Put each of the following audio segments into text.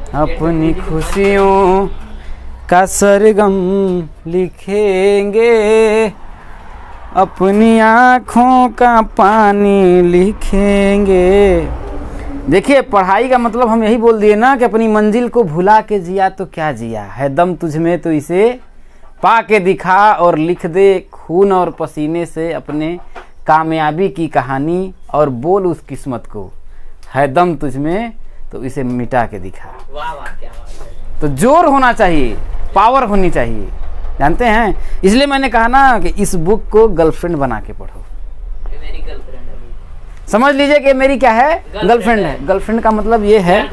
अपनी खुशियों का सरगम लिखेंगे, अपनी आँखों का पानी लिखेंगे। देखिए पढ़ाई का मतलब हम यही बोल दिए ना कि अपनी मंजिल को भुला के जिया तो क्या जिया है, दम तुझ में तो इसे पा के दिखा और लिख दे खून और पसीने से अपने कामयाबी की कहानी, और बोल उस किस्मत को है दम तुझ में तो इसे मिटा के दिखा। वाह वाह क्या बात है। तो जोर होना चाहिए, पावर होनी चाहिए, जानते हैं। इसलिए मैंने कहा ना कि इस बुक को गर्लफ्रेंड बना के पढ़ो। ये मेरी गर्लफ्रेंड है। समझ लीजिए कि मेरी क्या है, गर्लफ्रेंड है। गर्लफ्रेंड का मतलब ये है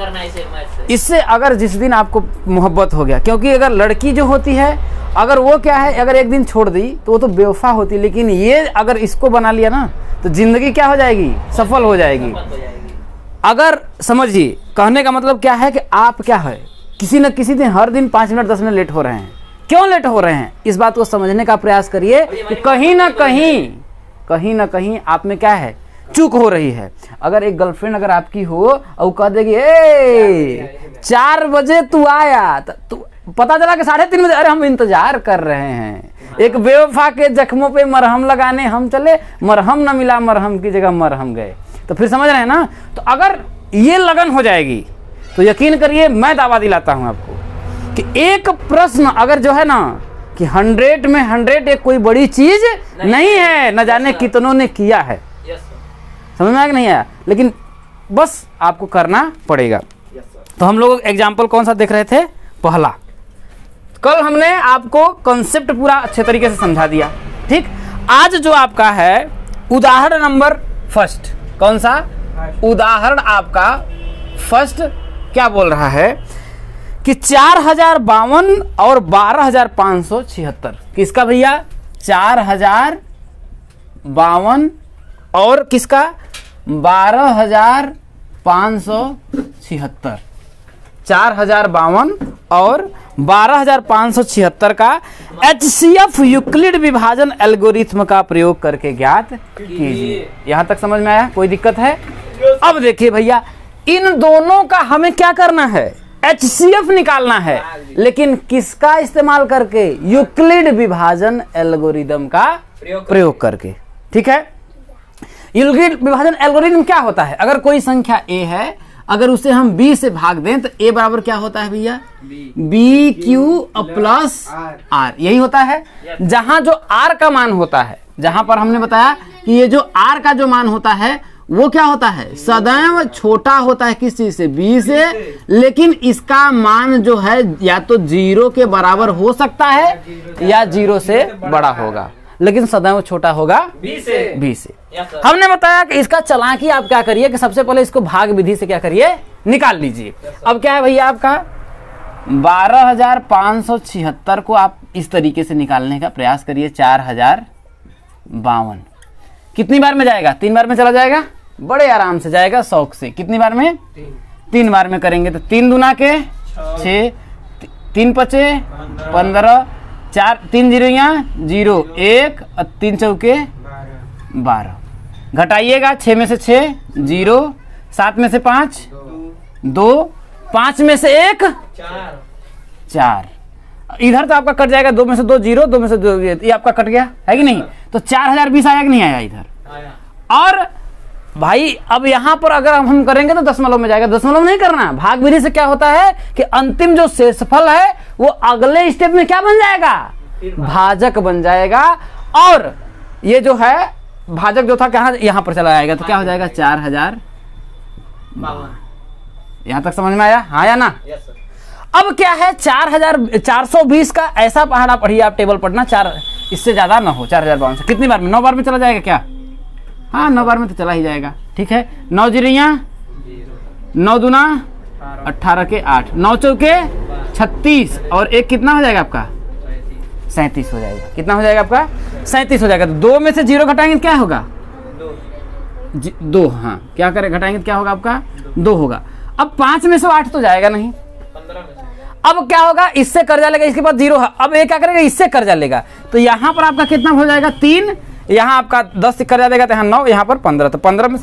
इससे अगर जिस दिन आपको मोहब्बत हो गया, क्योंकि अगर लड़की जो होती है अगर वो क्या है, अगर एक दिन छोड़ दी तो वो तो बेवफा होती, लेकिन ये अगर इसको बना लिया ना तो जिंदगी क्या हो जाएगी, सफल हो जाएगी। अगर समझिए कहने का मतलब क्या है कि आप क्या है, किसी न किसी दिन हर दिन 5 मिनट 10 मिनट लेट हो रहे हैं, क्यों लेट हो रहे हैं, इस बात को समझने का प्रयास करिए कि कहीं ना कहीं आप में क्या है, चूक हो रही है। अगर एक गर्लफ्रेंड अगर आपकी हो और कह देगी 4 बजे तू आया, तो पता चला कि 3:30 बजे, अरे हम इंतजार कर रहे हैं, एक बेवफा के जख्मों पे मरहम लगाने हम चले, मरहम ना मिला, मरहम की जगह मरहम गए। तो फिर समझ रहे हैं ना। तो अगर ये लगन हो जाएगी तो यकीन करिए मैं दावा दिलाता हूं आपको कि एक प्रश्न अगर जो है ना कि 100 में 100 एक कोई बड़ी चीज नहीं है, न जाने कितनों ने किया है। समझ में आया कि नहीं आया, लेकिन बस आपको करना पड़ेगा। तो हम लोग एग्जाम्पल कौन सा देख रहे थे, पहला। कल हमने आपको कॉन्सेप्ट पूरा अच्छे तरीके से समझा दिया, ठीक। आज जो आपका है उदाहरण नंबर फर्स्ट, कौन सा उदाहरण आपका फर्स्ट क्या बोल रहा है कि 4052 और 12576 किसका भैया, 4052 और किसका 12576, 4052 और 12576 का HCF यूक्लिड विभाजन एल्गोरिथम का प्रयोग करके ज्ञात कीजिए। यहां तक समझ में आया, कोई दिक्कत है? अब देखिए भैया इन दोनों का हमें क्या करना है, HCF निकालना है, लेकिन किसका इस्तेमाल करके, यूक्लिड विभाजन एल्गोरिथम का प्रयोग करके, ठीक है। यूक्लिड विभाजन एल्गोरिथम क्या होता है, अगर कोई संख्या a है, अगर उसे हम b से भाग दें तो a बराबर क्या होता है भैया, BQ प्लस R, यही होता है। जहां जो R का मान होता है, जहां पर हमने बताया कि ये जो R का जो मान होता है वो क्या होता है, सदैव छोटा होता है, किस चीज से, b से, लेकिन इसका मान जो है या तो 0 के बराबर हो सकता है या 0 से बड़ा होगा, लेकिन सदैव छोटा होगा b से। हमने बताया कि इसका चालाकी आप क्या करिए कि सबसे पहले इसको भाग विधि से क्या करिए, निकाल लीजिए। अब क्या है भैया आपका 12576 को आप इस तरीके से निकालने का प्रयास करिए। 4052 कितनी बार में जाएगा, 3 बार में चला जाएगा, बड़े आराम से जाएगा, शौक से। कितनी बार में, 3 बार में करेंगे तो 3 दूना के 6, 3 पचे 15, 4 3 0 0 1 और 3 चौके 12। घटाइएगा 6 में से 6 0, 7 में से 5 2, 5 में से 1 4। इधर तो आपका कट जाएगा, 2 में से 2 0, 2 में से 2 ये आपका कट गया है कि नहीं। तो 4020 आया कि नहीं आया इधर। और भाई अब यहां पर अगर हम करेंगे तो दशमलव में जाएगा, दशमलव नहीं करना। भाग विधि से क्या होता है कि अंतिम जो शेषफल है वो अगले स्टेप में क्या बन जाएगा, भाजक बन जाएगा। और ये जो है भाजक जो था कहां, यहां पर चला जाएगा, तो क्या हो जाएगा 4052। यहां तक समझ में आया, हाँ या ना। अब क्या है 4420 का ऐसा पहाड़ा पढ़िए आप, टेबल पढ़ना 4 इससे ज्यादा ना हो। 4052 से कितनी बार में, 9 बार में चला जाएगा क्या, हाँ 9 बार में तो चला ही जाएगा, ठीक है। 9 जीरिया 9 दूना 18 के 8, 9 चौके 36 और 1 कितना हो जाएगा आपका 37 हो जाएगा। कितना हो जाएगा आपका 37 हो जाएगा। तो 2 में से 0 घटाएंगे क्या होगा 2, हाँ क्या करें घटाएंगे क्या होगा आपका 2 होगा। अब 5 में से 8 तो जाएगा नहीं, 15 में से। अब क्या होगा, इससे कर्जा लेगा, इसके बाद 0 है। अब ये क्या करेगा, इससे कर्जा लेगा, तो यहाँ पर आपका कितना हो जाएगा 3, यहाँ आपका 10 से कर्जा देगा तो यहाँ 9, यहाँ पर 15, तो 15 में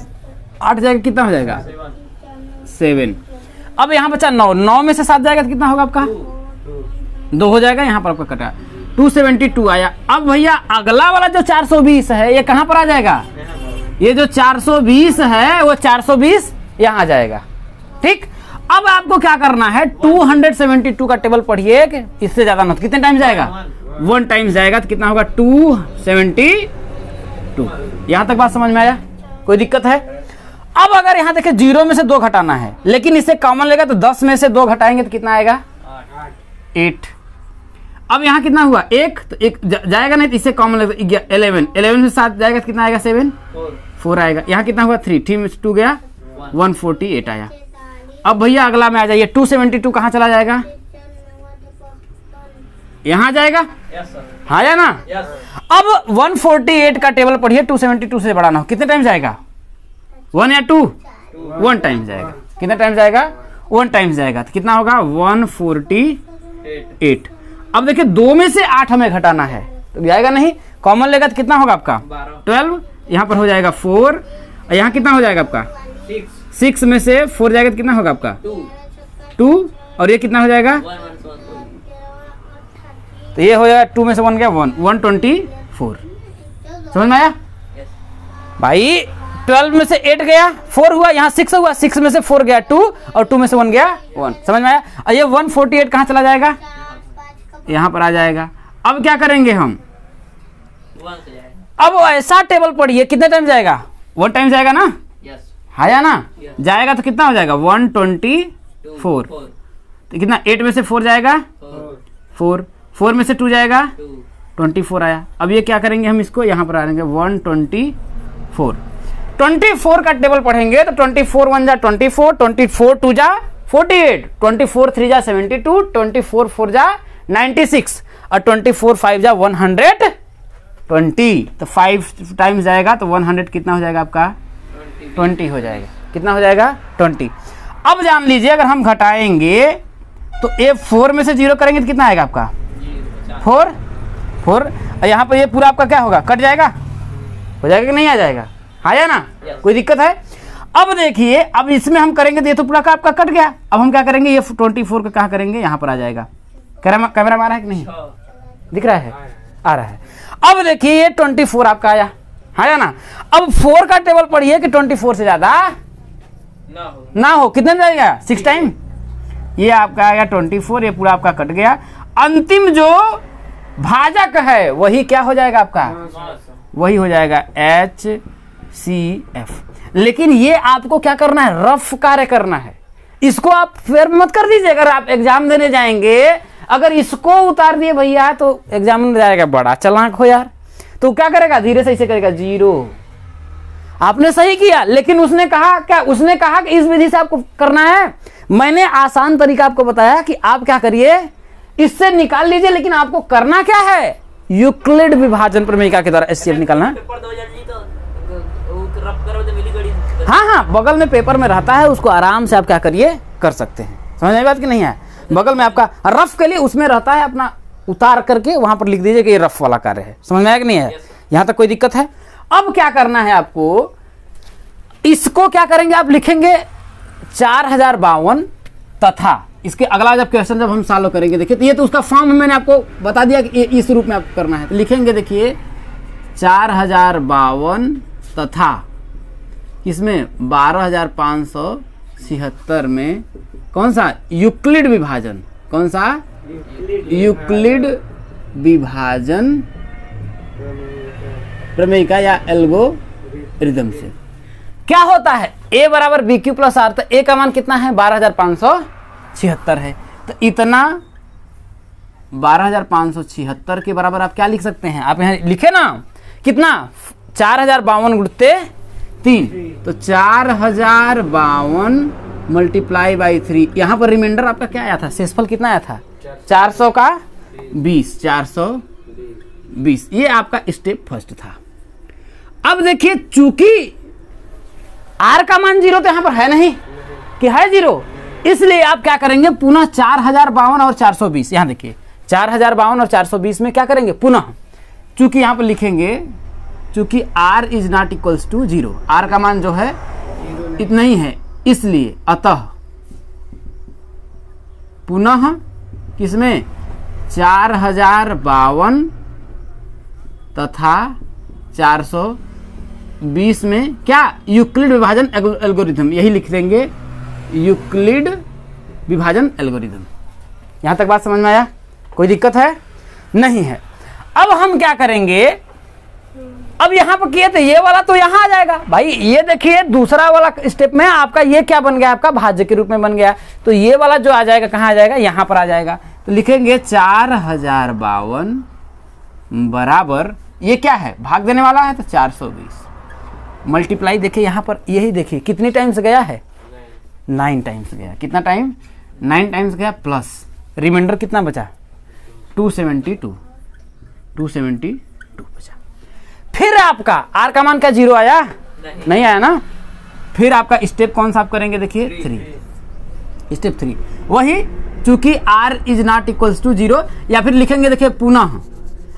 8 जाएगा, कितना हो जाएगा 7। अब यहाँ बचा 9, 9 में से 7 जाएगा तो कितना होगा आपका? 2 हो जाएगा, यहाँ पर आपका कटा 272 आया। अब भैया अगला वाला जो 420 है ये कहाँ पर आ जाएगा? ये जो 420 है वो 420 यहाँ आ जाएगा। ठीक, अब आपको क्या करना है, 272 का टेबल पढ़िए कि इससे ज्यादा ना, कितने टाइम जाएगा? 1 टाइम जाएगा तो कितना होगा? 272। यहां तक बात समझ में आया? कोई दिक्कत है? अब अगर यहां देखे 0 में से 2 घटाना है, लेकिन इसे कॉमन लेगा तो 10 में से 2 घटाएंगे तो कितना आएगा? 8। अब यहाँ कितना हुआ? 1 तो 1 जाएगा नहीं तो इसे कॉमन लेगा 11, 11 में 7 जाएगा तो कितना आएगा? 7, 4 आएगा। यहाँ कितना हुआ? 3, 3 में 2 गया 148 आया। अब भैया अगला में आ जाइए, 272 कहाँ चला जाएगा? यहाँ जाएगा, हाँ या ना? अब 148 का टेबल पढ़िए, 272 से बड़ा ना हो, कितने टाइम जाएगा? 1 या 2? 1 टाइम जाएगा। कितना टाइम जाएगा? 1 टाइम जाएगा तो कितना होगा? 148। अब देखिए 2 में से 8 हमें घटाना है तो जाएगा नहीं, कॉमन लेगा तो कितना होगा आपका? 12। यहाँ पर हो जाएगा 4, और यहाँ कितना हो जाएगा आपका? 6 में से 4 जाएगा तो कितना होगा आपका? 2, और ये कितना हो जाएगा? तो ये हो जाएगा 2 में से 1 गया 1, 124। समझ में आया भाई? 12 में से 8 गया 4 हुआ, यहाँ 6 हुआ, 6 में से 4 गया 2, और 2 में से 1 गया 1। समझ में आया? और ये 148 कहाँ चला जाएगा? यहाँ पर आ जाएगा। अब क्या करेंगे हम? अब ऐसा टेबल पढ़िए, कितने टाइम जाएगा? 1 टाइम जाएगा ना? हाँ या ना? जाएगा तो कितना हो जाएगा? 124। तो कितना? 8 में से 4 जाएगा 4, 4 में से 2 जाएगा 24 आया। अब ये क्या करेंगे हम? इसको यहाँ पर आएंगे 124। 24 का टेबल पढ़ेंगे तो 24 1 जा 24, 24 2 जा 48, 24 3 जा 72, 24 4 जा 96, और 24 5 जा 120। तो 5 टाइम्स जाएगा तो 100 कितना हो जाएगा आपका? 20 हो जाएगा। कितना हो जाएगा? 20। अब जान लीजिए अगर हम घटाएंगे तो ये 4 में से 0 करेंगे तो कितना आएगा आपका? 4, 4। और यहाँ पर ये पूरा आपका क्या होगा? कट जाएगा, हो जाएगा कि नहीं आ जाएगा? हाँ या ना? कोई दिक्कत है? अब देखिए, अब इसमें हम करेंगे तो ये तो पूरा का आपका कट गया। अब हम क्या करेंगे? ये 24 का कहाँ करेंगे? यहाँ पर आ जाएगा। कैमरा मारा है कि नहीं? दिख रहा है? आ रहा है। अब देखिए ये 24 आपका आया, हाँ या ना? अब 4 का टेबल पढ़िए कि 24 से ज्यादा ना हो। कितने जाएगा? 6 टाइम। ये आपका आएगा 24, ये पूरा आपका कट गया। अंतिम जो भाजक है वही क्या हो जाएगा आपका? वही हो जाएगा HCF। लेकिन ये आपको क्या करना है? रफ कार्य करना है। इसको आप फेर मत कर दीजिए। अगर आप एग्जाम देने जाएंगे, अगर इसको उतार दिए भैया तो एग्जाम में जाएगा बड़ा चालाक हो यार। तो क्या करेगा? धीरे से इसे करेगा 0। आपने सही किया, लेकिन उसने कहा क्या? उसने कहा कि इस विधि से आपको करना है। मैंने आसान तरीका आपको बताया कि आप क्या करिए, इससे निकाल लीजिए। लेकिन आपको करना क्या है? यूक्लिड विभाजन प्रमेयिका के द्वारा HCF निकालना है। हाँ, बगल में पेपर में रहता है, उसको आराम से आप क्या करिए, कर सकते हैं। समझ में बात कि नहीं है? बगल में आपका रफ के लिए उसमें रहता है, अपना उतार करके वहां पर लिख दीजिए कि ये रफ वाला कार्य है। समझ में आया कि नहीं है? यहां तक कोई दिक्कत है? अब क्या करना है आपको? इसको क्या करेंगे? आप लिखेंगे 4052 तथा इसके अगला जब क्वेश्चन जब हम सॉल्व करेंगे, देखिए तो ये तो उसका फॉर्म मैंने आपको बता दिया कि इस रूप में आपको करना है। तो लिखेंगे देखिए 4052 तथा इसमें 12576 में कौन सा? यूक्लिड विभाजन। कौन सा? यूक्लिड विभाजन प्रमेयिका या एल्गोरिथम से क्या होता है? A बराबर BQ प्लस R। तो A का मान कितना है? 12576 है। तो इतना 12576 के बराबर आप क्या लिख सकते हैं? आप यहाँ लिखे ना कितना? 4052 गुणते 3, तो 4052 मल्टीप्लाई बाई 3। यहाँ पर रिमाइंडर आपका क्या आया था? शेषफल कितना आया था? 400 का 20, 420। ये आपका स्टेप फर्स्ट था। अब देखिए चूंकि R का मान 0 तो यहाँ पर है नहीं कि है 0, इसलिए आप क्या करेंगे? पुनः 4052 और 420। यहाँ देखिए 4052 और 420 में क्या करेंगे? पुनः चूंकि यहाँ पर लिखेंगे चूंकि R is not equals to 0, R का मान जो है इतना ही है, इसलिए अतः पुनः किसमें 4052 तथा 420 में क्या यूक्लिड विभाजन एल्गोरिथम, यही लिख देंगे यूक्लिड विभाजन एल्गोरिथम। यहां तक बात समझ में आया? कोई दिक्कत है? नहीं है। अब हम क्या करेंगे, अब यहां पर किए थे ये वाला तो यहां आ जाएगा भाई। ये देखिए दूसरा वाला स्टेप में आपका ये क्या बन गया, आपका भाज्य के रूप में बन गया। तो ये वाला जो आ जाएगा कहां आ जाएगा, यहां पर आ जाएगा। तो लिखेंगे 4052 बराबर, ये क्या है भाग देने वाला है तो 420 मल्टीप्लाई, देखिए यहां पर यही देखिए कितनी टाइम्स गया है, 9 टाइम्स गया। कितना टाइम? 9 टाइम्स गया, प्लस रिमाइंडर कितना बचा, 272 बचा। फिर आपका आर का मान क्या 0 आया? नहीं आया ना। फिर आपका स्टेप कौन सा आप करेंगे, देखिए 3, स्टेप 3 वही, चूंकि r is not equals to 0, या फिर लिखेंगे देखिए पुनः,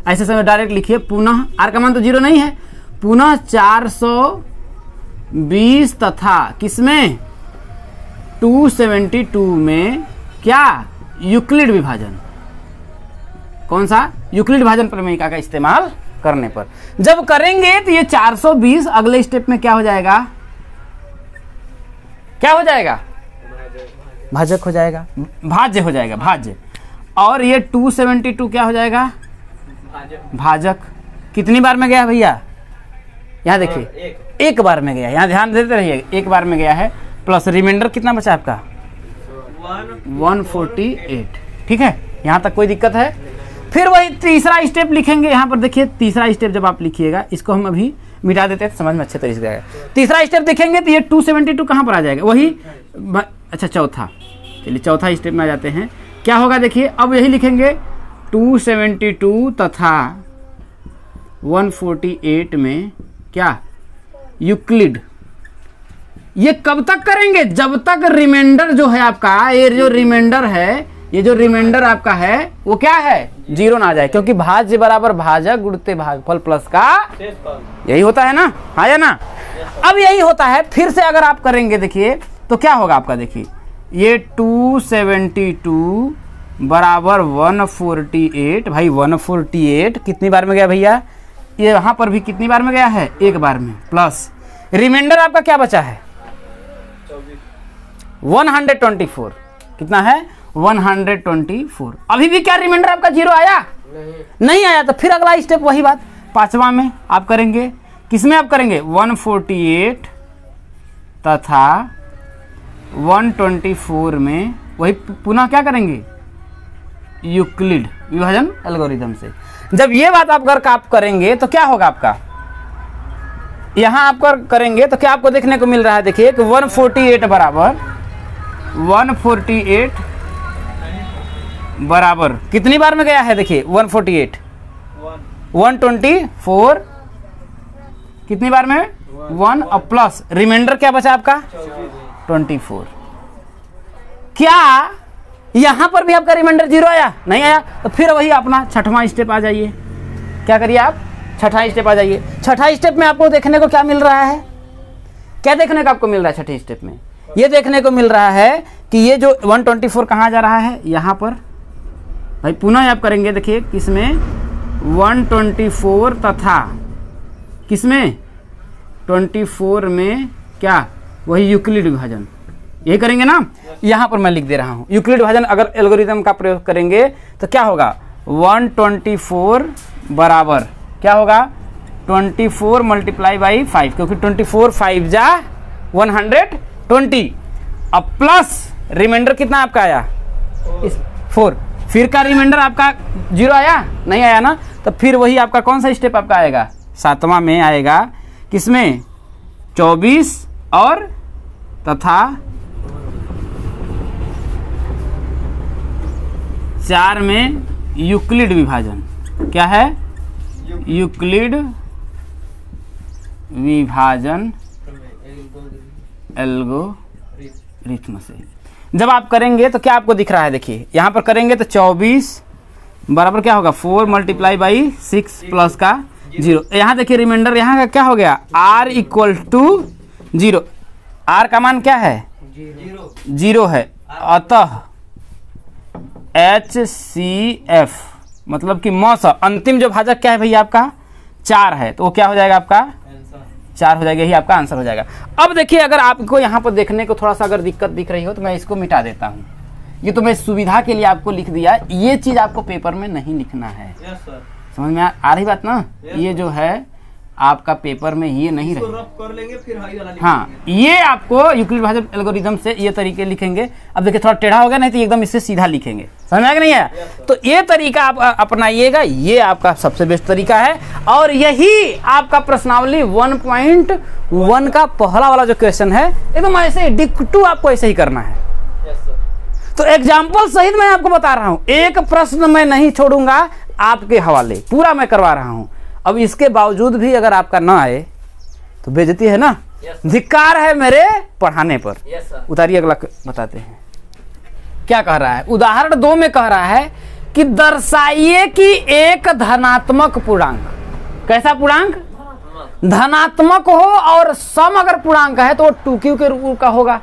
ऐसे समय डायरेक्ट लिखिए पुनः, r का मान तो 0 नहीं है, पुनः 420 तथा किसमें 272 में क्या यूक्लिड विभाजन, कौन सा यूक्लिड विभाजन प्रमेयिका का इस्तेमाल करने पर जब करेंगे तो ये 420 अगले स्टेप में क्या हो जाएगा, क्या हो जाएगा, भाजक हो जाएगा, भाज्य हो जाएगा, भाज्य। और ये 272 क्या हो जाएगा, भाजक। कितनी बार में गया भैया, यहाँ देखिए एक बार में गया, यहाँ ध्यान देते रहिए, एक बार में गया है। प्लस रिमाइंडर कितना बचा आपका 148। ठीक है, यहाँ तक कोई दिक्कत है? फिर वही तीसरा स्टेप लिखेंगे। यहाँ पर देखिए तीसरा स्टेप जब आप लिखिएगा, इसको हम अभी मिटा देते हैं, समझ में अच्छे तरीके से आएगा। तीसरा स्टेप देखेंगे तो ये 272 कहाँ पर आ जाएगा, वही अच्छा चौथा, चलिए चौथा स्टेप में आ जाते हैं। क्या होगा देखिए, अब यही लिखेंगे 272 तथा 148 में क्या यूक्लिड। ये कब तक करेंगे, जब तक रिमाइंडर जो है आपका, ये जो रिमाइंडर है, ये जो रिमाइंडर आपका है वो क्या है 0 ना आ जाए, क्योंकि भाज्य बराबर भाजक गुणते भागफल प्लस का यही होता है ना, हाँ या ना। अब यही होता है, फिर से अगर आप करेंगे देखिए तो क्या होगा आपका, देखिए ये 272 बराबर 148, भाई 148 कितनी बार में गया भैया, ये यहाँ पर भी कितनी बार में गया है, एक बार में, प्लस रिमाइंडर आपका क्या बचा है 124, कितना है 124। अभी भी क्या रिमाइंडर आपका 0 आया, नहीं आया। तो फिर अगला स्टेप वही बात, पांचवा में आप करेंगे, किसमें आप करेंगे 148 तथा 124 में वही पुनः क्या करेंगे यूक्लिड विभाजन एल्गोरिथम से। जब ये बात आप करेंगे तो क्या होगा आपका, यहां आप करेंगे तो क्या आपको देखने को मिल रहा है, देखिए कि 148 बराबर 148 बराबर कितनी बार में गया है, देखिए 148 124 कितनी बार में 1 और प्लस रिमाइंडर क्या बचा आपका 24। क्या यहां पर भी आपका रिमाइंडर 0 आया, नहीं आया। तो फिर वही अपना छठवां स्टेप आ जाइए, क्या करिए आप छठा स्टेप आ जाइए। छठा स्टेप में आपको देखने को क्या मिल रहा है, क्या देखने को आपको मिल रहा है छठे स्टेप में, ये देखने को मिल रहा है कि ये जो 124 कहाँ जा रहा है, यहाँ पर भाई पुनः आप करेंगे, देखिए किसमें 124 तथा किसमें 24 में क्या वही यूक्लिड विभाजन, यही करेंगे ना। यहाँ पर मैं लिख दे रहा हूँ यूक्लिड विभाजन अगर एल्गोरिथम का प्रयोग करेंगे तो क्या होगा 124 बराबर क्या होगा 24 मल्टीप्लाई बाई 5, क्योंकि 24 5 जा 120। अब प्लस रिमाइंडर कितना आपका आया 4, फिर का रिमाइंडर आपका 0 आया, नहीं आया ना। तो फिर वही आपका कौन सा स्टेप आपका आएगा, सातवां में आएगा, किसमें 24 और तथा 4 में यूक्लिड विभाजन, क्या है यूक्लिड विभाजन एल्गोरिथम से। जब आप करेंगे तो क्या आपको दिख रहा है, देखिए यहाँ पर करेंगे तो 24 बराबर क्या होगा 4 मल्टीप्लाई बाई 6 प्लस का 0। यहाँ देखिए रिमाइंडर यहाँ का क्या हो गया r इक्वल टू 0, r का मान क्या है 0 है। अतः HCF मतलब कि मौसा अंतिम जो भाजक क्या है भैया आपका 4 है, तो वो क्या हो जाएगा आपका 4 हो जाएगा, यही आपका आंसर हो जाएगा। अब देखिए अगर आपको यहाँ पर देखने को थोड़ा सा अगर दिक्कत दिख रही हो तो मैं इसको मिटा देता हूँ। ये तो मैं सुविधा के लिए आपको लिख दिया, ये चीज़ आपको पेपर में नहीं लिखना है। समझ में आ रही बात ना? ये जो है आपका पेपर में ये नहीं रहेगा, कर लेंगे फिर हाई वाला हाँ ये आपको यूक्लिड भाजक एल्गोरिथम से ये तरीके लिखेंगे। अब देखिए थोड़ा टेढ़ा हो गया, नहीं तो एकदम इससे सीधा लिखेंगे, समझ में आया कि नहीं आया? तो ये तरीका आप अपनाइएगा, ये आपका सबसे बेस्ट तरीका है। और यही आपका प्रश्नावली 1.1 का पहला वाला जो क्वेश्चन है एकदम ऐसे डिक्टू आपको ऐसे ही करना है। तो एग्जाम्पल सहित मैं आपको बता रहा हूँ, एक प्रश्न मैं नहीं छोड़ूंगा आपके हवाले, पूरा मैं करवा रहा हूँ। अब इसके बावजूद भी अगर आपका ना आए तो बेइज्जती है ना, धिक्कार है मेरे पढ़ाने पर। उतारिए अगला बताते हैं क्या कह रहा है। उदाहरण 2 में कह रहा है कि दर्शाइए कि एक धनात्मक पूर्णांक, कैसा पूर्णांक धनात्मक हो और सम अगर पूर्णांक है तो 2q के रूप का होगा।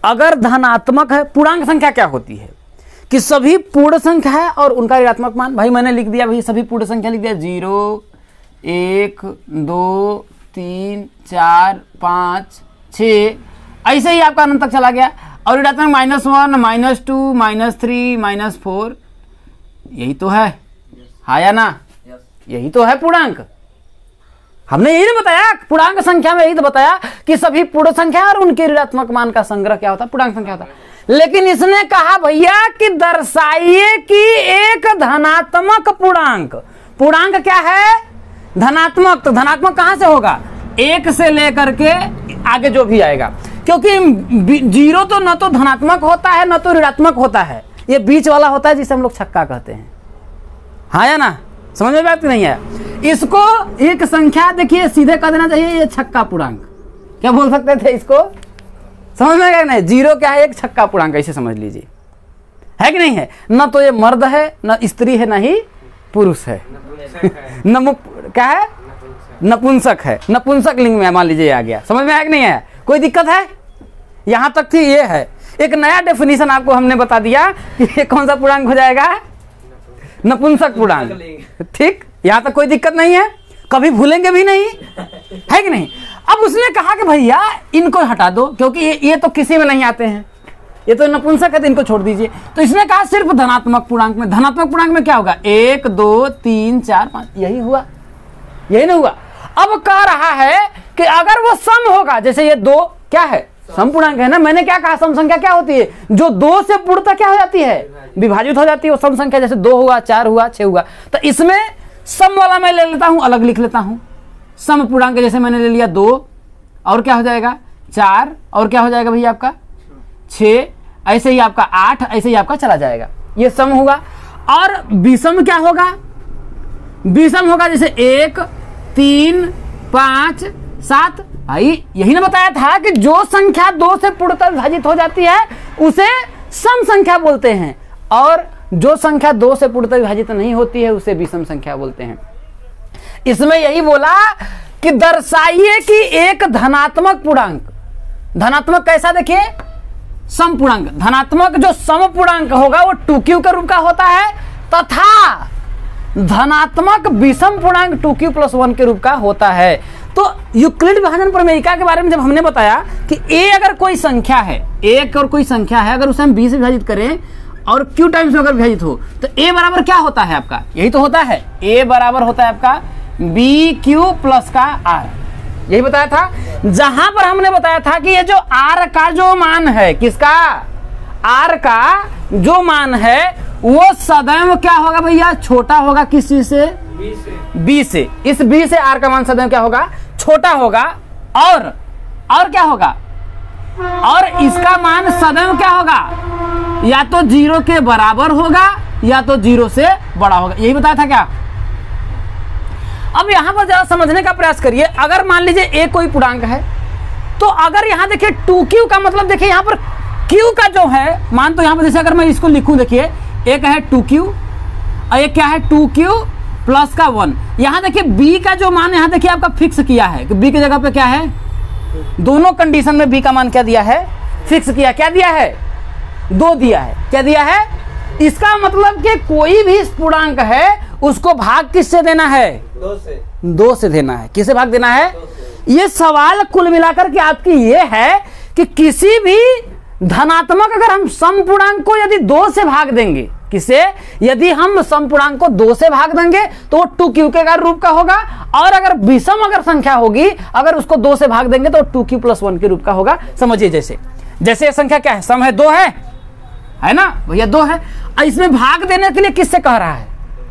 अगर धनात्मक है, पूर्णांक संख्या क्या होती है कि सभी पूर्ण संख्या है और उनका ऋणात्मक मान, भाई मैंने लिख दिया, भाई सभी पूर्ण संख्या लिख दिया 0 1 2 3 4 5 6 ऐसे ही आपका अनंत तक चला गया। और ऋणात्मक -1 -2 -3 -4 यही तो है, हाँ या ना? यही तो है पूर्णांक। हमने यही नहीं बताया पूर्णांक संख्या में, यही तो बताया कि सभी पूर्ण संख्या और उनके ऋणात्मक मान का संग्रह क्या होता है, पूर्णांक संख्या होता है। लेकिन इसने कहा भैया कि दर्शाइए कि एक धनात्मक पूर्णांक, पूर्णांक क्या है धनात्मक, तो धनात्मक कहां से होगा 1 से लेकर के आगे जो भी आएगा, क्योंकि 0 तो न तो धनात्मक होता है न तो ऋणात्मक होता है, ये बीच वाला होता है जिसे हम लोग छक्का कहते हैं, हाँ या ना? समझ में बात नहीं है? इसको एक संख्या देखिए सीधे कह देना चाहिए, ये छक्का पूर्णांक, क्या बोल सकते थे इसको, समझ में आया कि नहीं? 0 क्या है, एक छक्का पूर्णांक, ऐसे समझ लीजिए, है कि नहीं है? न तो ये मर्द है न स्त्री है न ही पुरुष है, क्या है नपुंसक है, नपुंसक लिंग में मान लीजिए आ गया। समझ में आया कि नहीं है? कोई दिक्कत है? यहां तक थी, ये है एक नया डेफिनेशन आपको हमने बता दिया कि ये कौन सा पूर्णांक हो जाएगा, नपुंसक पूर्णांक। ठीक, यहां तक कोई दिक्कत नहीं है, कभी भूलेंगे भी नहीं, है कि नहीं? अब उसने कहा कि भैया इनको हटा दो क्योंकि ये तो किसी में नहीं आते हैं, ये तो नपुंसक है, तो इनको छोड़ दीजिए। तो इसने कहा सिर्फ धनात्मक पूर्णांक में, धनात्मक पूर्णांक में क्या होगा 1 2 3 4 5, यही हुआ, यही नहीं हुआ। अब कह रहा है कि अगर वो सम होगा, जैसे ये 2 क्या है सम पूर्णांक है ना, मैंने क्या कहा सम संख्या क्या होती है जो 2 से पूर्णतः क्या हो जाती है विभाजित हो जाती है, वो सम संख्या, जैसे 2 हुआ 4 हुआ 6 हुआ। तो इसमें सम वाला मैं ले लेता हूं, अलग लिख लेता हूं, सम पूर्णांक जैसे मैंने ले लिया 2 और क्या हो जाएगा 4 और क्या हो जाएगा भैया आपका 6, ऐसे ही आपका 8, ऐसे ही आपका चला जाएगा, ये सम होगा। और विषम क्या होगा, विषम होगा जैसे 1 3 5 7, भाई यही ना बताया था कि जो संख्या 2 से पूर्णतः विभाजित हो जाती है उसे सम संख्या बोलते हैं, और जो संख्या 2 से पूर्णतः विभाजित नहीं होती है उसे विषम संख्या बोलते हैं। इसमें यही बोला कि दर्शाइए कि एक धनात्मक पूर्णांक, धनात्मक कैसा देखिए सम पूर्णांक, धनात्मक जो सम पूर्णांक होगा वो 2q के रूप का होता है, तथा धनात्मक विषम पूर्णांक 2q + 1 के रूप का होता है। तो यूक्लिड विभाजन प्रमेयिका के बारे में जब हमने बताया कि a अगर कोई संख्या है, एक और कोई संख्या है, अगर उसे हम b से विभाजित करें और q टाइम्स में अगर विभाजित हो तो a बराबर क्या होता है आपका, यही तो होता है a बराबर होता है आपका bq + का r, यही बताया था। जहां पर हमने बताया था कि ये जो r का जो मान है, किसका r का जो मान है वो सदैव क्या होगा भैया छोटा होगा, किस चीज से b से, इस b से r का मान सदैव क्या होगा छोटा होगा, और क्या होगा, और इसका मान सदैव क्या होगा या तो 0 के बराबर होगा या तो 0 से बड़ा होगा, यही बताया था क्या। अब यहां पर जरा समझने का प्रयास करिए, अगर मान लीजिए a कोई पूर्णांक है तो अगर यहां देखिए 2q का मतलब देखिए यहां पर q का जो है मान, तो यहां पर जैसे अगर मैं इसको लिखूं देखिए एक है 2q और एक क्या है 2q + का 1, यहां देखिए b का जो मान यहां देखिए आपका फिक्स किया है कि b की जगह पे क्या है, दोनों कंडीशन में b का मान क्या दिया है फिक्स किया, क्या दिया है 2 दिया है, क्या दिया है इसका मतलब कि कोई भी पूर्णांक है उसको भाग किससे देना है? 2 से देना है। किसे भाग देना है? ये सवाल कुल मिलाकर के आपकी ये है कि किसी भी धनात्मक अगर हम समपूर्णांक को यदि 2 से भाग देंगे, किसे यदि हम समपूर्णांक को 2 से भाग देंगे तो वो 2q के रूप का होगा, और अगर विषम अगर संख्या होगी अगर उसको 2 से भाग देंगे तो 2q + 1 के रूप का होगा। समझिए जैसे जैसे ये संख्या क्या है? सम है, 2 है ना भैया, 2 है। इसमें भाग देने के लिए किससे कह रहा है?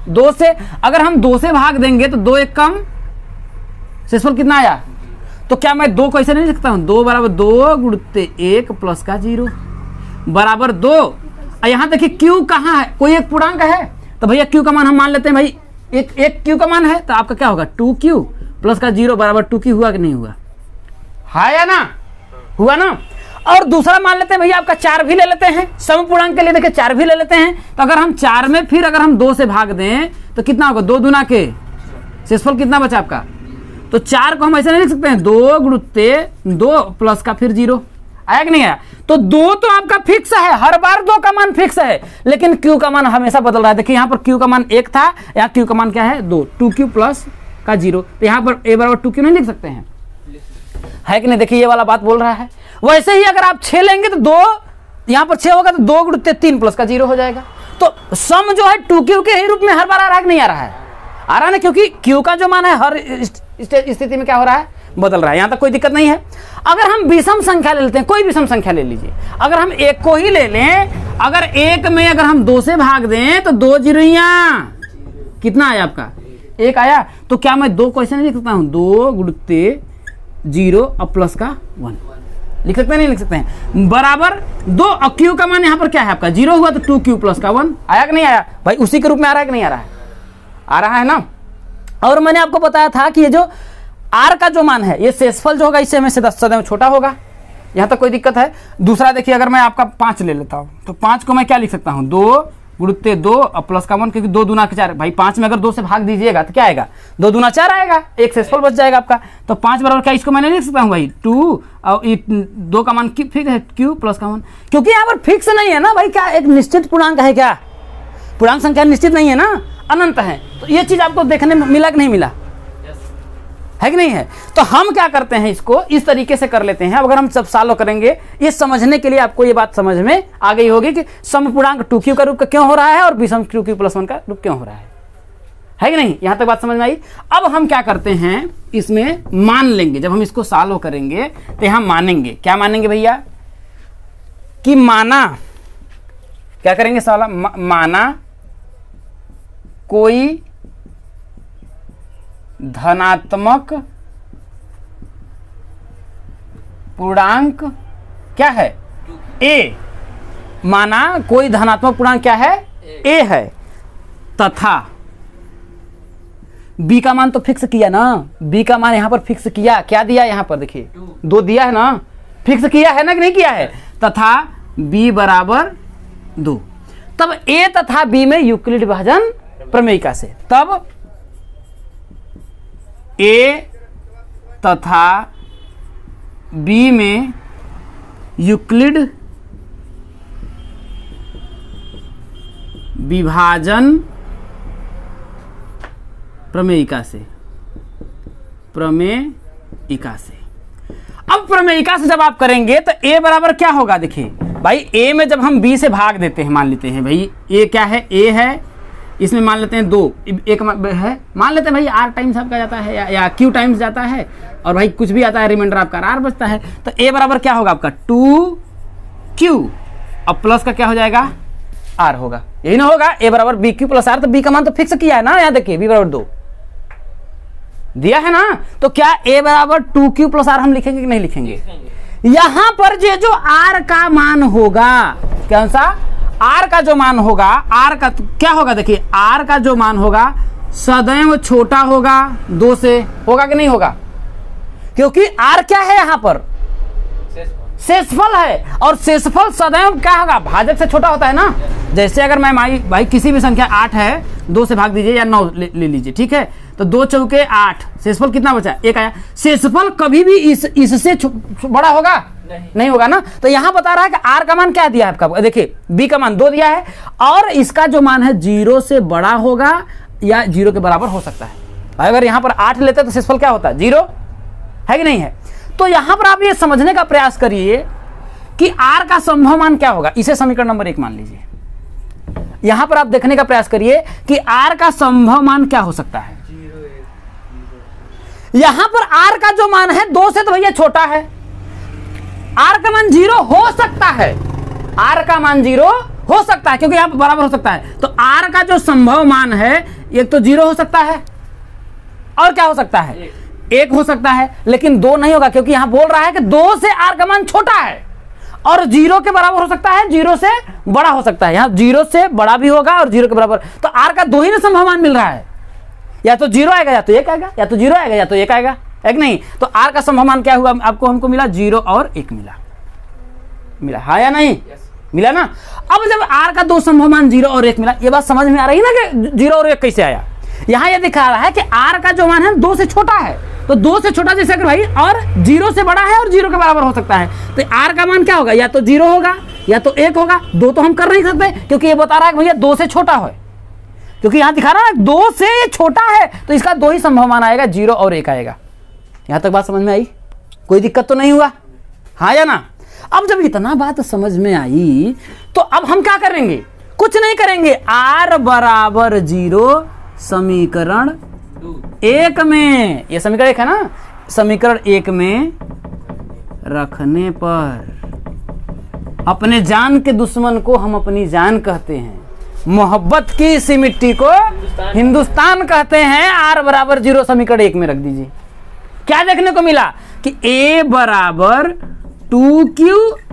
2 से। अगर हम 2 से भाग देंगे तो 2 एक कम, शेषफल कितना आया? तो क्या मैं 2 को ऐसे नहीं लिख सकता हूं? 2 = 2 × 1 + का 0 बराबर 2। यहां देखिए q कहां है? कोई एक पूर्णांक है तो भैया q का मान हम मान लेते हैं भाई एक q का मान है, तो आपका क्या होगा? 2q + का 0 बराबर 2q हुआ कि नहीं हुआ? है या ना? हुआ ना। और दूसरा मान लेते हैं भैया आपका 4 भी ले लेते हैं, समपूर्णांक के लिए देखिए 4 भी ले लेते हैं। तो अगर हम 4 में फिर अगर हम 2 से भाग दें तो कितना होगा? 2 दूना के शेषफल कितना बचा आपका? तो 4 को हम ऐसे नहीं लिख सकते हैं 2 × 2 + का फिर 0 आया कि नहीं आया? तो 2 तो आपका फिक्स है, हर बार 2 का मान फिक्स है, लेकिन q का मान हमेशा बदल रहा है। देखिए यहाँ पर q का मान 1 था, यहाँ q का मान क्या है? 2, 2q + का 0। तो यहाँ पर a = 2q नहीं लिख सकते हैं, है कि नहीं? देखिए ये वाला बात बोल रहा है। वैसे ही अगर आप 6 लेंगे तो 2, यहाँ पर 6 होगा तो 2 × 3 + का 0 हो जाएगा। तो सम जो है 2q के ही रूप में हर बार आ रहा है कि नहीं आ रहा है? आ रहा है ना, क्योंकि q का जो मान है हर स्थिति में क्या हो रहा है? बदल रहा है। यहां तक कोई दिक्कत नहीं है। अगर हम विषम संख्या ले लेते हैं, कोई विषम संख्या ले लीजिए, अगर हम 1 को ही ले लें, अगर 1 में अगर हम 2 से भाग दें तो 2 जीरोइया कितना आया आपका? 1 आया। तो क्या मैं 2 को ऐसे नहीं लिख सकता हूं? 2 × 0 और + का 1 लिख सकते हैं? नहीं लिख सकते हैं? बराबर 2। और q का मान यहाँ पर क्या है आपका? 0 हुआ तो 2q + का 1 आया कि नहीं आया भाई? उसी के रूप में आ रहा है कि नहीं आ रहा है? आ रहा है ना। और मैंने आपको बताया था कि ये जो r का जो मान है ये शेषफल जो होगा इससे हमें सदैव छोटा होगा। यहाँ तक कोई दिक्कत है? दूसरा देखिए, अगर मैं आपका 5 ले लेता हूँ तो 5 को मैं क्या लिख सकता हूँ? 2 × 2 और + का 1, क्योंकि 2 दूना के 4 भाई। 5 में अगर 2 से भाग दीजिएगा तो क्या आएगा? 2 दूना 4 आएगा, एक शेषफल बच जाएगा आपका। तो 5 बराबर क्या? इसको मैंने लिख सकता हूँ भाई 2 और 2 का मान फिक्स है q + का 1, क्योंकि यहाँ पर फिक्स नहीं है ना भाई। क्या एक निश्चित पूर्णांक है? क्या पूर्णांक संख्या निश्चित नहीं है ना, अनंत है। तो ये चीज आपको देखने में मिला कि नहीं मिला? है कि नहीं है? तो हम क्या करते हैं, इसको इस तरीके से कर लेते हैं। अब अगर हम सब सॉल्व करेंगे, ये समझने के लिए आपको ये बात समझ में आ गई होगी कि समपूर्णांक 2q का रूप का क्यों हो रहा है और विषम 2q + 1 का रूप क्यों हो रहा है कि नहीं? यहां तक बात समझ में आई। अब हम क्या करते हैं, इसमें मान लेंगे। जब हम इसको सॉल्व करेंगे तो हम मानेंगे, क्या मानेंगे भैया? कि माना, क्या करेंगे सवाल? माना कोई धनात्मक पूर्णांक क्या है? a। माना कोई धनात्मक पूर्णांक क्या है? a है, तथा b का मान तो फिक्स किया ना। b का मान यहां पर फिक्स किया, क्या दिया यहां पर? देखिए 2 दिया है ना, फिक्स किया है ना कि नहीं किया है? तथा b = 2। तब a तथा b में यूक्लिड विभाजन प्रमेयिका से, तब a तथा b में यूक्लिड विभाजन प्रमेयिका से, प्रमेयिका से। अब प्रमेयिका से जब आप करेंगे तो a बराबर क्या होगा? देखिए भाई a में जब हम b से भाग देते हैं, मान लेते हैं भाई a क्या है? a है, इसमें मान लेते हैं 2, एक है, मान लेते हैं भाई r टाइम्स आपका जाता है या q टाइम्स जाता है, और भाई कुछ भी आता है, रिमाइंडर आपका r बचता है। तो a बराबर क्या होगा आपका? 2q और प्लस का क्या हो जाएगा? r होगा, यही ना होगा? a बराबर bq + r। तो b का मान तो फिक्स किया है ना, यहाँ देखिए b = 2 दिया है ना। तो क्या a बराबर 2q + r हम लिखेंगे कि नहीं लिखेंगे? यहां पर ये जो r का मान होगा, कौन सा? r का जो मान होगा, r का क्या होगा? देखिए r का जो मान होगा सदैव छोटा होगा 2 से, होगा कि नहीं होगा? क्योंकि r क्या है यहां पर? शेषफल है, और शेषफल सदैव क्या होगा? भाजक से छोटा होता है ना। जैसे अगर मैं भाई किसी भी संख्या 8 है, 2 से भाग दीजिए या 9 ले लीजिए, ठीक है? तो 2 चौके 8, शेषफल कितना बचा? 1 आया। शेषफल कभी भी इससे बड़ा होगा? नहीं होगा ना। तो यहां बता रहा है कि आर का मान क्या दिया है आपका, देखिए बी का मान 2 दिया है और इसका जो मान है 0 से बड़ा होगा या 0 के बराबर हो सकता है। अगर यहां पर 8 लेते हैं तो शेषफल क्या होता है 0 है कि नहीं है। तो यहां पर आप ये समझने का प्रयास करिए कि आर का संभव मान क्या होगा। इसे समीकरण नंबर 1 मान लीजिए। यहां पर आप देखने का प्रयास करिए कि आर का संभव मान क्या हो सकता है। यहां पर आर का जो मान है 2 से तो भैया छोटा है, आर का मान 0 हो सकता है, आर का मान 0 हो सकता है क्योंकि यहां पर बराबर हो सकता है। तो आर का जो संभव मान है एक तो 0 हो सकता है और क्या हो सकता है 1 हो सकता है, लेकिन 2 नहीं होगा क्योंकि यहां बोल रहा है कि 2 से आर का मान छोटा है और 0 के बराबर हो सकता है, 0 से बड़ा हो सकता है। यहां 0 से बड़ा भी होगा और 0 के बराबर, तो आर का 2 ही ना संभव मान मिल रहा है, या तो 0 आएगा या तो 1 आएगा, या तो 0 आएगा या तो 1 आएगा, है कि नहीं। तो आर का संभव मान क्या हुआ आपको, हमको मिला 0 और 1 मिला हाँ या नहीं मिला ना। अब जब आर का 2 संभव मान 0 और 1 मिला, ये बात समझ में आ रही है ना कि 0 और 1 कैसे आया। यहां ये दिखा रहा है कि आर का जो मान है 2 से छोटा है, तो 2 से छोटा जैसे अगर भाई और 0 से बड़ा है और 0 के बराबर हो सकता है, तो आर का मान क्या होगा, या तो 0 होगा या तो 1 होगा। 2 तो हम कर नहीं सकते क्योंकि ये बता रहा है कि भैया 2 से छोटा है, क्योंकि यहां दिखा रहा है 2 से छोटा है तो इसका 2 ही संभव मान आएगा, 0 और 1 आएगा। यहां तक बात समझ में आई, कोई दिक्कत तो नहीं हुआ हाँ या ना। अब जब इतना बात समझ में आई तो अब हम क्या करेंगे, कुछ नहीं करेंगे, आर बराबर 0 समीकरण 1 में, ये समीकरण 1 है ना, समीकरण 1 में रखने पर अपने जान के दुश्मन को हम अपनी जान कहते हैं, मोहब्बत की इसी मिट्टी को हिंदुस्तान कहते हैं। आर बराबर 0 समीकरण 1 में रख दीजिए। क्या देखने को मिला कि ए बराबर 2q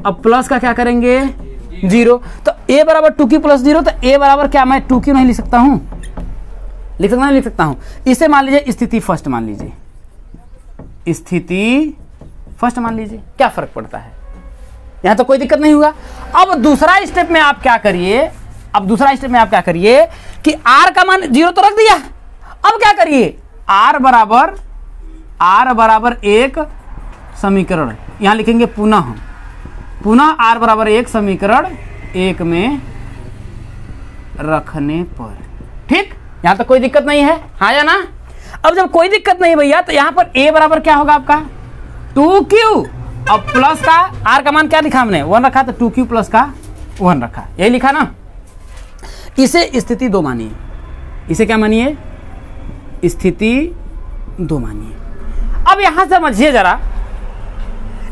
अब प्लस का क्या करेंगे 0, तो a बराबर 2q प्लस 0, तो a बराबर क्या, मैं 2q नहीं लिख सकता हूं, लिख सकता हूं। इसे मान लीजिए स्थिति फर्स्ट मान लीजिए, स्थिति फर्स्ट मान लीजिए, क्या फर्क पड़ता है, यहां तो कोई दिक्कत नहीं हुआ। अब दूसरा स्टेप में आप क्या करिए, अब दूसरा स्टेप में आप क्या करिए कि r का मान 0 तो रख दिया, अब क्या करिए r बराबर 1 समीकरण, यहां लिखेंगे पुनः r बराबर 1 समीकरण 1 में रखने पर, ठीक, यहां तक कोई दिक्कत नहीं है हाँ या ना। अब जब कोई दिक्कत नहीं भैया तो यहां पर a बराबर क्या होगा आपका 2q, अब प्लस का r का मान क्या लिखा हमने 1 रखा, तो 2q प्लस का 1 रखा, यही लिखा ना। इसे स्थिति 2 मानिए, इसे क्या मानिए स्थिति 2 मानिए। अब यहां समझिए जरा,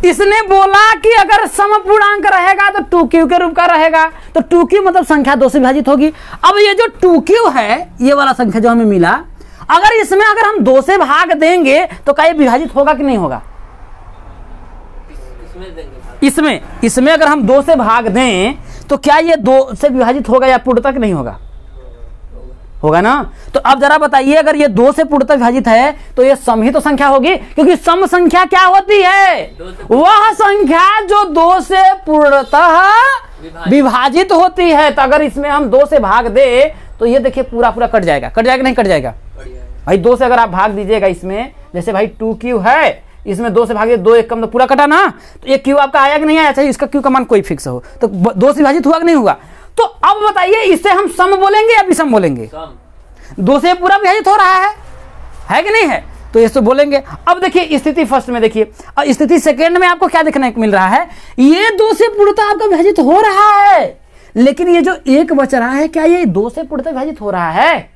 इसने बोला कि अगर समपूर्णांक रहेगा तो 2q के रूप का रहेगा, तो 2q मतलब संख्या 2 से विभाजित होगी। अब ये जो 2q है, ये वाला संख्या जो हमें मिला, अगर इसमें अगर हम 2 से भाग देंगे तो क्या ये विभाजित होगा कि नहीं होगा, इसमें अगर हम 2 से भाग दें तो क्या ये 2 से विभाजित होगा या पूर्णतः नहीं होगा, होगा ना। तो अब जरा बताइए, अगर ये 2 से पूर्णतः विभाजित है तो ये सम ही तो संख्या होगी, क्योंकि सम संख्या क्या होती है, वह संख्या जो 2 से पूर्णतः विभाजित होती है। तो अगर इसमें हम 2 से भाग दे तो ये देखिए पूरा कट जाएगा, नहीं कट जाएगा भाई। 2 से अगर आप भाग दीजिएगा इसमें, जैसे भाई 2q है, इसमें 2 से भागे 2 1 कम, तो पूरा कटा ना, तो ये q आपका आया कि नहीं आया, चाहे इसका q का मान कोई फिक्स हो, तो 2 से विभाजित हुआ कि नहीं हुआ। तो अब बताइए इसे हम सम बोलेंगे या विषम बोलेंगे, 2 से पूरा विभाजित हो रहा है कि नहीं है, तो ये तो बोलेंगे। अब देखिए स्थिति फर्स्ट में देखिए, और स्थिति सेकेंड में आपको क्या देखने को मिल रहा है, ये 2 से पूर्णतः आपका विभाजित हो रहा है, लेकिन ये जो 1 बच रहा है क्या ये 2 से पूर्णतः विभाजित हो रहा है,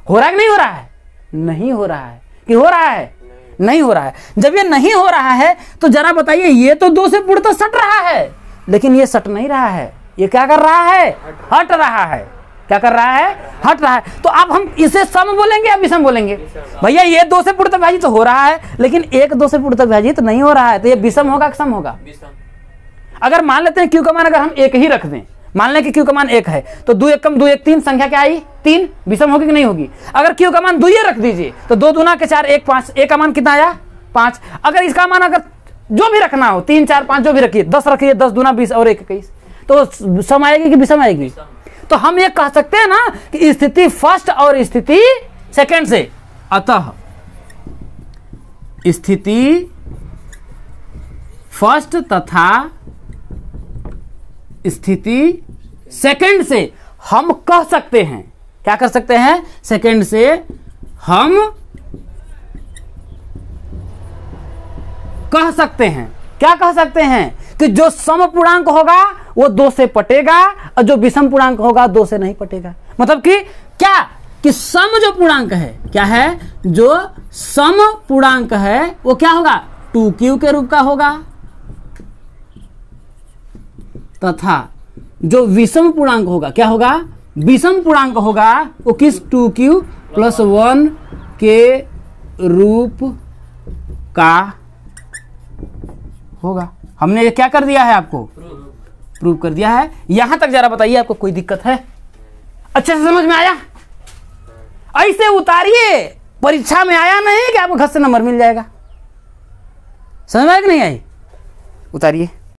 हो रहा है कि नहीं हो रहा है, नहीं हो रहा है कि हो रहा है, नहीं हो रहा है। जब ये नहीं हो रहा है तो जरा बताइए, ये तो 2 से पूर्णतः सट रहा है, लेकिन ये सट नहीं रहा है, ये क्या कर रहा है, हट रहा है, क्या कर रहा है, हट रहा है। तो अब हम इसे सम बोलेंगे या विषम बोलेंगे, भैया ये 2 से पूर्णतः विभाजित हो रहा है, लेकिन 1 2 से पूर्णतः विभाजित नहीं हो रहा है, तो ये विषम होगा कि सम होगा। अगर मान लेते हैं q का मान अगर हम 1 ही रख दें, मान लें कि q का मान 1 है, तो 2 1 कम 2 1 3, संख्या क्या आई 3, विषम होगी कि नहीं होगी। अगर q का मान 2 ही रख दीजिए तो 2 दूना के 4 1 5, a का मान कितना आया 5। अगर इसका मान अगर जो भी रखना हो 3 4 5 जो भी रखिए, 10 रखिए, 10 दूना 20 और 1 21, तो सम आएगी कि विषम आएगी। तो हम ये कह सकते हैं ना कि स्थिति फर्स्ट और स्थिति सेकंड से, अतः स्थिति फर्स्ट तथा स्थिति सेकंड से हम कह सकते हैं, क्या कर सकते हैं, सेकंड से हम कह सकते हैं, क्या कह सकते हैं कि जो सम पूर्णांक होगा वो 2 से पटेगा और जो विषम पूर्णांक होगा 2 से नहीं पटेगा। मतलब कि क्या कि सम जो पूर्णांक है, क्या है, जो सम पूर्णांक है वो क्या होगा, 2q के रूप का होगा, तथा जो विषम पूर्णांक होगा क्या होगा, विषम पूर्णांक होगा वो किस 2q + 1 के रूप का होगा। हमने ये क्या कर दिया है, आपको प्रूव कर दिया है। यहां तक जरा बताइए आपको कोई दिक्कत है, अच्छे से समझ में आया? ऐसे उतारिए, परीक्षा में आया नहीं कि आपको घस से नंबर मिल जाएगा। समझ में आया कि नहीं आई? उतारिए।